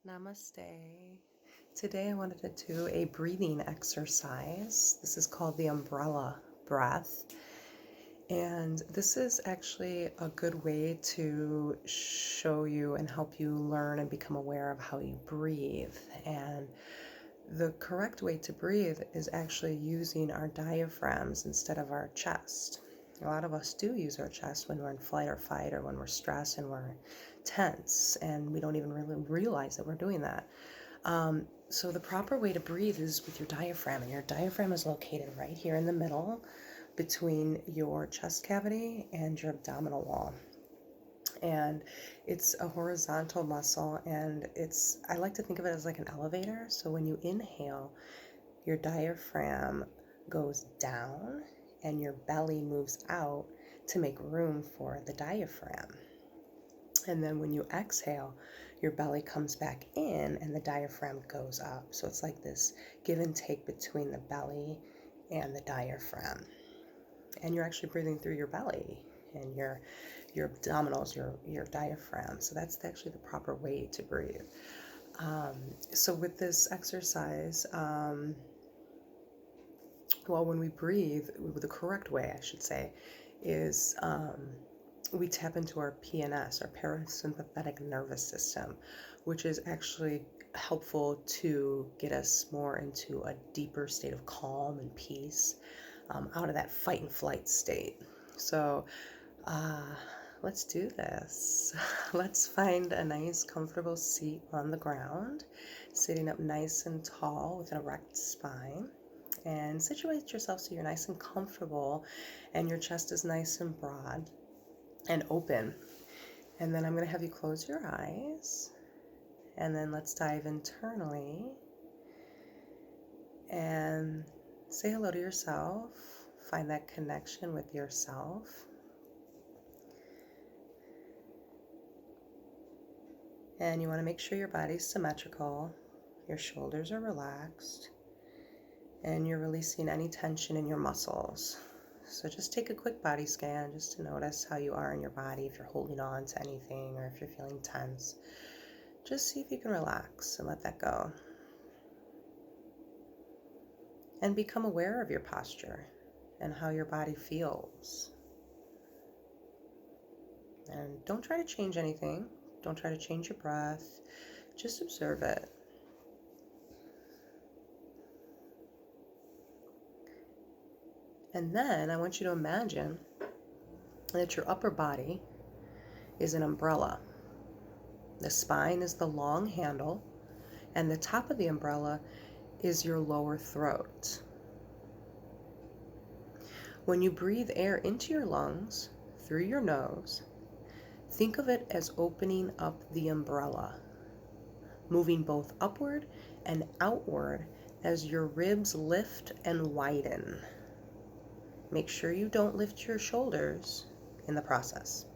Namaste. Today I wanted to do a breathing exercise. This is called the umbrella breath. And this is actually a good way to show you and help you learn and become aware of how you breathe. And the correct way to breathe is actually using our diaphragms instead of our chest. A lot of us do use our chest when we're in flight or fight or when we're stressed and we're tense, and we don't even really realize that we're doing that. So the proper way to breathe is with your diaphragm, and your diaphragm is located right here in the middle between your chest cavity and your abdominal wall. And it's a horizontal muscle, and I like to think of it as like an elevator. So when you inhale, your diaphragm goes down and your belly moves out to make room for the diaphragm. And then when you exhale, your belly comes back in and the diaphragm goes up. So it's like this give and take between the belly and the diaphragm. And you're actually breathing through your belly and your abdominals, your diaphragm. So that's actually the proper way to breathe. So with this exercise, when we breathe, the correct way, I should say, is we tap into our PNS, our parasympathetic nervous system, which is actually helpful to get us more into a deeper state of calm and peace, out of that fight and flight state. So let's do this. Let's find a nice, comfortable seat on the ground, sitting up nice and tall with an erect spine. And situate yourself so you're nice and comfortable and your chest is nice and broad and open. And then I'm going to have you close your eyes. And then let's dive internally and say hello to yourself. Find that connection with yourself. And you want to make sure your body's symmetrical, your shoulders are relaxed, and you're releasing any tension in your muscles. So just take a quick body scan just to notice how you are in your body, if you're holding on to anything or if you're feeling tense. Just see if you can relax and let that go. And become aware of your posture and how your body feels. And don't try to change anything. Don't try to change your breath. Just observe it. And then I want you to imagine that your upper body is an umbrella. The spine is the long handle, and the top of the umbrella is your lower throat. When you breathe air into your lungs through your nose, think of it as opening up the umbrella, moving both upward and outward as your ribs lift and widen. Make sure you don't lift your shoulders in the process.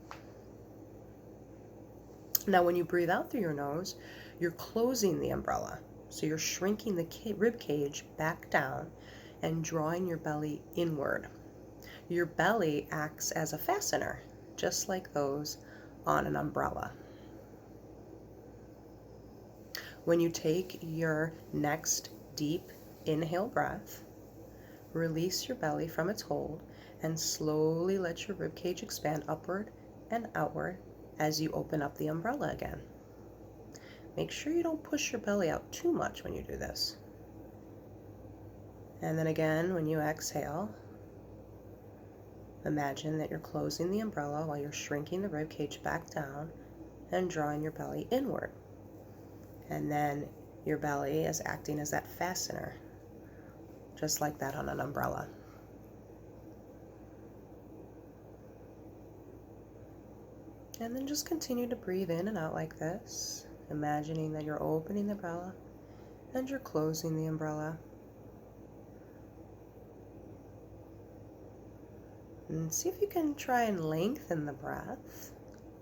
Now, when you breathe out through your nose, you're closing the umbrella. So you're shrinking the rib cage back down and drawing your belly inward. Your belly acts as a fastener, just like those on an umbrella. When you take your next deep inhale breath, release your belly from its hold and slowly let your rib cage expand upward and outward as you open up the umbrella again. Make sure you don't push your belly out too much when you do this. And then again, when you exhale, imagine that you're closing the umbrella while you're shrinking the rib cage back down and drawing your belly inward. And then your belly is acting as that fastener, just like that on an umbrella. And then just continue to breathe in and out like this, imagining that you're opening the umbrella and you're closing the umbrella. And see if you can try and lengthen the breath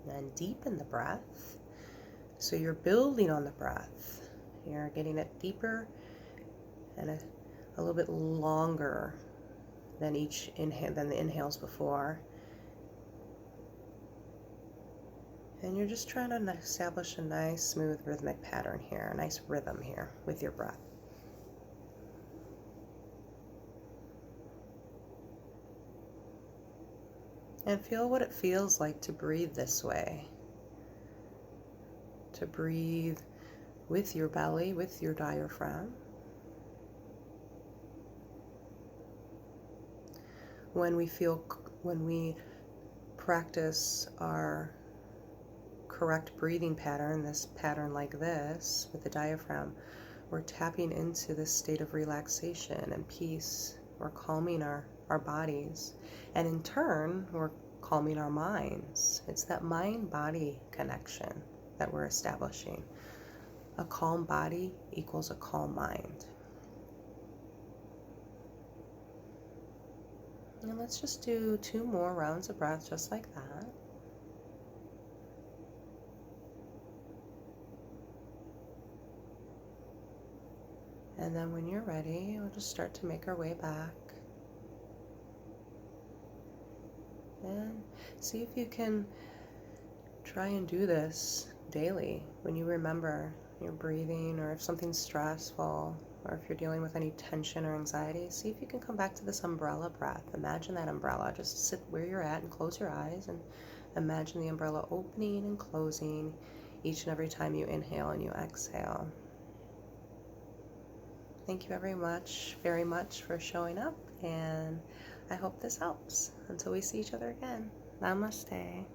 and deepen the breath. So you're building on the breath. You're getting it deeper and a little bit longer than the inhales before. And you're just trying to establish a nice, smooth, rhythmic pattern here, a nice rhythm here with your breath. And feel what it feels like to breathe this way. To breathe with your belly, with your diaphragm. When we practice our correct breathing pattern, this pattern like this, with the diaphragm, we're tapping into this state of relaxation and peace. We're calming our bodies. And in turn, we're calming our minds. It's that mind-body connection that we're establishing. A calm body equals a calm mind. And let's just do 2 more rounds of breath just like that. And then when you're ready, we'll just start to make our way back. And see if you can try and do this daily when you remember your breathing, or if something's stressful, or if you're dealing with any tension or anxiety. See if you can come back to this umbrella breath. Imagine that umbrella. Just sit where you're at and close your eyes and imagine the umbrella opening and closing each and every time you inhale and you exhale. Thank you very much for showing up, and I hope this helps. Until we see each other again, namaste.